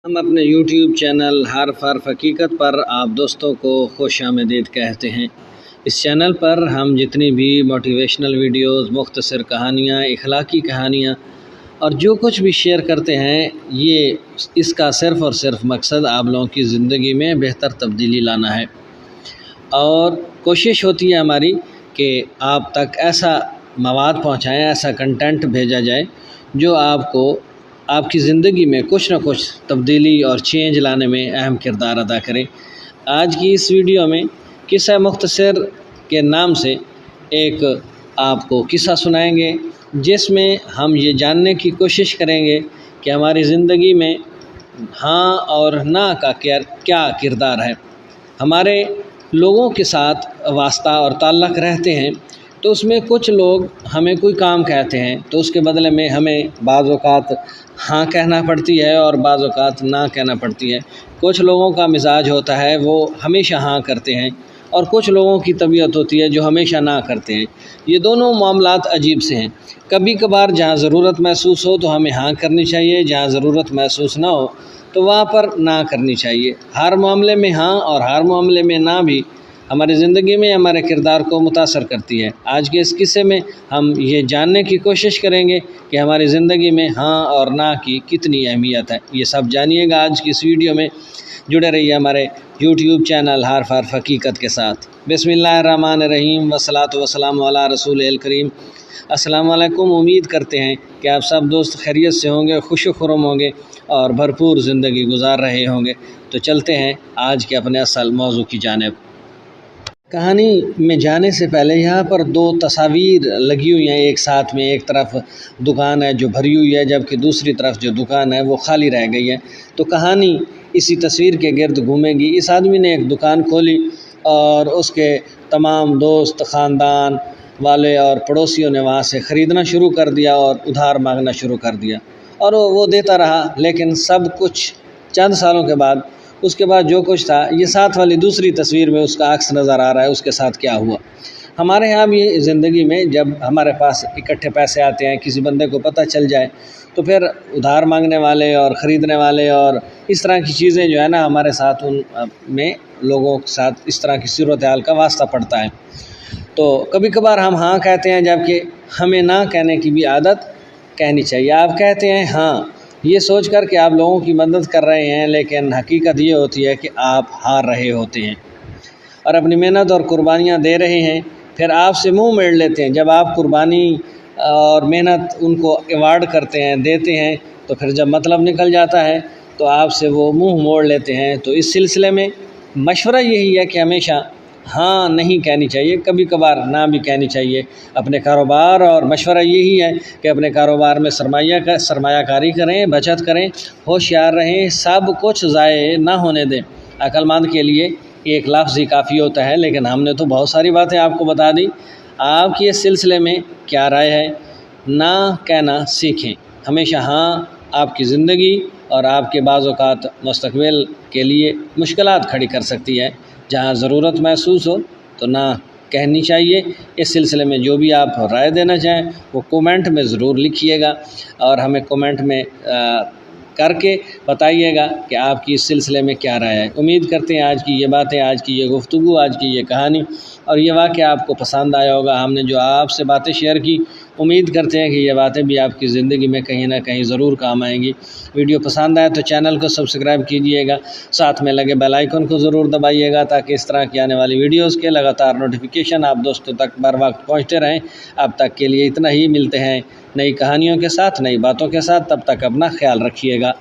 ہم اپنے YouTube channel حرف حقیقت پر آپ دوستوں کو خوش آمدید کہتے ہیں۔ اس چینل پر ہم جتنی بھی موٹیویشنل ویڈیوز، مختصر کہانیاں، اخلاقی کہانیاں اور جو کچھ بھی شیئر کرتے ہیں، اس کا صرف اور صرف مقصد آپ لوگوں کی زندگی میں بہتر تبدیلی لانا ہے، اور کوشش ہوتی ہے ہماری کہ آپ تک ایسا مواد پہنچائیں، ایسا کنٹینٹ بھیجا جائے جو آپ کو آپ کی زندگی میں کچھ نہ کچھ تبدیلی اور چینج لانے میں اہم کردار ادا کرے۔ آج کی اس ویڈیو میں قصہ مختصر کے نام سے ایک آپ کو قصہ سنائیں گے، جس میں ہم یہ جاننے کی کوشش کریں گے کہ ہماری زندگی میں ہاں اور نہ کا کیا کردار ہے۔ ہمارے لوگوں کے ساتھ واسطہ اور تعلق رہتے ہیں، تو اس میں کچھ لوگ ہمیں کوئی کام کہتے ہیں تو اس کے بدلے میں ہمیں بعض اوقات ہاں کہنا پڑتی ہے اور بعض اوقات نہ کہنا پڑتی ہے۔ کچھ لوگوں کا مزاج ہوتا ہے وہ ہمیشہ ہاں کرتے ہیں، اور کچھ لوگوں کی طبیعت ہوتی ہے جو ہمیشہ نہ کرتے ہیں۔ یہ دونوں معاملات عجیب سے ہیں۔ کبھی کبھار جہاں ضرورت محسوس ہو تو ہمیں ہاں کرنی چاہیے، جہاں ضرورت محسوس نہ ہو تو وہاں پر نہ کرنی چاہیے۔ ہر معاملے میں ہاں اور ہر معاملے میں نہ بھی ہماری زندگی میں ہمارے کردار کو متاثر کرتی ہے۔ آج کے اس قصے میں ہم یہ جاننے کی کوشش کریں گے کہ ہماری زندگی میں ہاں اور نہ کی کتنی اہمیت ہے۔ یہ سب جانیے گا آج کی اس ویڈیو میں۔ جڑے رہیے ہمارے یوٹیوب چینل حرف حقیقت کے ساتھ۔ بسم اللہ الرحمن الرحیم، والصلاۃ والسلام علی رسول الکریم۔ السلام علیکم۔ امید کرتے ہیں کہ آپ سب دوست خیریت سے ہوں گے، خوش و خرم ہوں گے اور بھرپور زندگی گزار رہے ہوں گے۔ تو چلتے ہیں آج کے اپنے اصل موضوع کی جانب۔ کہانی میں جانے سے پہلے یہاں پر دو تصاویر لگی ہوئی ہیں ایک ساتھ میں۔ ایک طرف دکان ہے جو بھری ہوئی ہے، جبکہ دوسری طرف جو دکان ہے وہ خالی رہ گئی ہے۔ تو کہانی اسی تصویر کے گرد گھومے گی۔ اس آدمی نے ایک دکان کھولی اور اس کے تمام دوست، خاندان والے اور پڑوسیوں نے وہاں سے خریدنا شروع کر دیا اور ادھار مانگنا شروع کر دیا، اور وہ دیتا رہا۔ لیکن سب کچھ چند سالوں کے بعد، اس کے بعد جو کچھ تھا، یہ ساتھ والی دوسری تصویر میں اس کا عکس نظر آ رہا ہے۔ اس کے ساتھ کیا ہوا؟ ہمارے یہاں بھی زندگی میں جب ہمارے پاس اکٹھے پیسے آتے ہیں، کسی بندے کو پتہ چل جائے تو پھر ادھار مانگنے والے اور خریدنے والے اور اس طرح کی چیزیں جو ہے نا، ہمارے ساتھ ان میں لوگوں کے ساتھ اس طرح کی صورتحال کا واسطہ پڑتا ہے۔ تو کبھی کبھار ہم ہاں کہتے ہیں، جبکہ ہمیں نہ کہنے کی بھی عادت کہنی چاہیے۔ آپ کہتے ہیں ہاں یہ سوچ کر کہ آپ لوگوں کی مدد کر رہے ہیں، لیکن حقیقت یہ ہوتی ہے کہ آپ ہار رہے ہوتے ہیں اور اپنی محنت اور قربانیاں دے رہے ہیں، پھر آپ سے منہ موڑ لیتے ہیں۔ جب آپ قربانی اور محنت ان کو ایوارڈ کرتے ہیں، دیتے ہیں، تو پھر جب مطلب نکل جاتا ہے تو آپ سے وہ منہ موڑ لیتے ہیں۔ تو اس سلسلے میں مشورہ یہی ہے کہ ہمیشہ ہاں نہیں کہنی چاہیے، کبھی کبھار نہ بھی کہنی چاہیے۔ اپنے کاروبار اور مشورہ یہی ہے کہ اپنے کاروبار میں سرمایہ کاری کریں، بچت کریں، ہوشیار رہیں، سب کچھ ضائع نہ ہونے دیں۔ عقل مند کے لیے ایک لفظ ہی کافی ہوتا ہے، لیکن ہم نے تو بہت ساری باتیں آپ کو بتا دی۔ آپ کی اس سلسلے میں کیا رائے ہے؟ نہ کہنا سیکھیں۔ ہمیشہ ہاں آپ کی زندگی اور آپ کے بعض اوقات مستقبل کے لیے مشکلات کھڑی کر سکتی ہے۔ جہاں ضرورت محسوس ہو تو نہ کہنی چاہیے۔ اس سلسلے میں جو بھی آپ رائے دینا چاہیں وہ کومنٹ میں ضرور لکھیے گا، اور ہمیں کومنٹ میں کر کے بتائیے گا کہ آپ کی اس سلسلے میں کیا رائے ہے۔ امید کرتے ہیں آج کی یہ باتیں، آج کی یہ گفتگو، آج کی یہ کہانی اور یہ واقعہ آپ کو پسند آیا ہوگا۔ ہم نے جو آپ سے باتیں شیئر کی، امید کرتے ہیں کہ یہ باتیں بھی آپ کی زندگی میں کہیں نہ کہیں ضرور کام آئیں گی۔ ویڈیو پسند آئے تو چینل کو سبسکرائب کیجیے گا، ساتھ میں لگے بیل آئیکن کو ضرور دبائیے گا، تاکہ اس طرح کی آنے والی ویڈیوز کے لگاتار نوٹیفیکیشن آپ دوستوں تک بر وقت پہنچتے رہیں۔ اب تک کے لیے اتنا ہی، ملتے ہیں نئی کہانیوں کے ساتھ، نئی باتوں کے ساتھ۔ تب تک اپنا خیال رکھیے گا۔